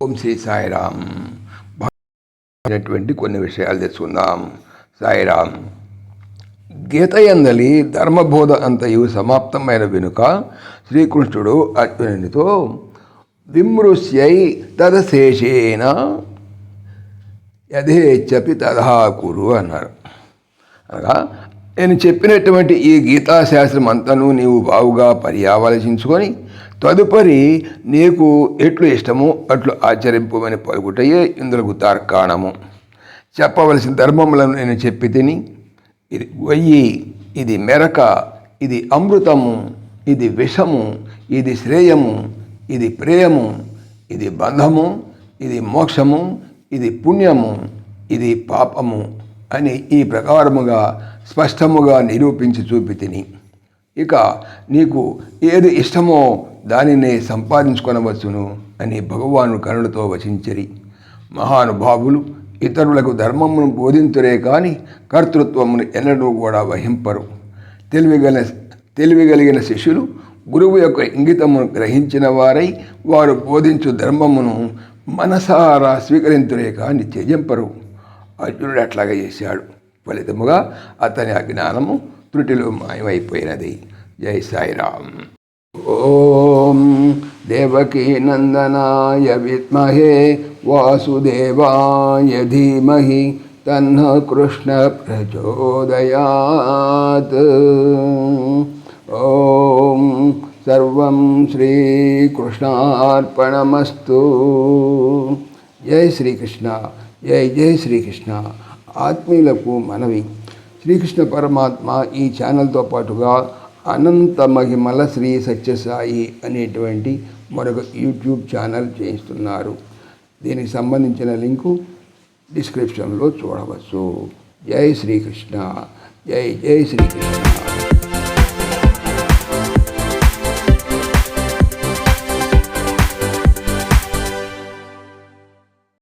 ఓం శ్రీ సాయిరామ్. అనేటువంటి కొన్ని విషయాలు తెలుసుకుందాం. సాయిరామ్. గీత యందలి ధర్మబోధ అంతయు సమాప్తమైన వెనుక శ్రీకృష్ణుడు అర్జునునితో విమృశ్యై తదశేషేన యథేచ్ఛపి తథా కురు అన్నారు. అనగా నేను చెప్పినటువంటి ఈ గీతాశాస్త్రం అంతను నీవు బావుగా పర్యావలోచించుకొని తదుపరి నీకు ఎట్లు ఇష్టమో అట్లు ఆచరింపమని పలుకుటయే ఇందులకు తార్కాణము. చెప్పవలసిన ధర్మములను నేను చెప్పి తిని, ఇది గొయ్యి, ఇది మెరక, ఇది అమృతము, ఇది విషము, ఇది శ్రేయము, ఇది ప్రేయము, ఇది బంధము, ఇది మోక్షము, ఇది పుణ్యము, ఇది పాపము అని ఈ ప్రకారముగా స్పష్టముగా నిరూపించి చూపి తిని, ఇక నీకు ఏది ఇష్టమో దానినే సంపాదించుకొనవచ్చును అని భగవాను కరుణతో వచించిరి. మహానుభావులు ఇతరులకు ధర్మమును బోధింతురే కానీ కర్తృత్వమును ఎన్నడూ కూడా వహింపరు. తెలివిగలిగిన శిష్యులు గురువు యొక్క ఇంగితమును గ్రహించిన వారై వారు బోధించు ధర్మమును మనసారా స్వీకరింతురే కానీ త్యజింపరు. అర్జునుడు అట్లాగే చేశాడు. ఫలితముగా అతని అజ్ఞానము త్రుటిలో మాయమైపోయినది. జై సాయిరామ్. ఓం దేవకీ నందనాయ విద్మహే వాసుదేవాయ ధీమహి తన్నః కృష్ణ ప్రచోదయాత్. ఓం సర్వం శ్రీకృష్ణార్పణమస్తు. జై శ్రీకృష్ణ. జై జై శ్రీకృష్ణ. ఆత్మీయులకు మనవి, శ్రీకృష్ణ పరమాత్మ ఈ ఛానల్తో పాటుగా అనంత మహిమల శ్రీ సత్యసాయి అనేటువంటి మరొక యూట్యూబ్ ఛానల్ చేయిస్తున్నారు. దీనికి సంబంధించిన లింకు డిస్క్రిప్షన్లో చూడవచ్చు. జై శ్రీకృష్ణ. జై జై శ్రీకృష్ణ.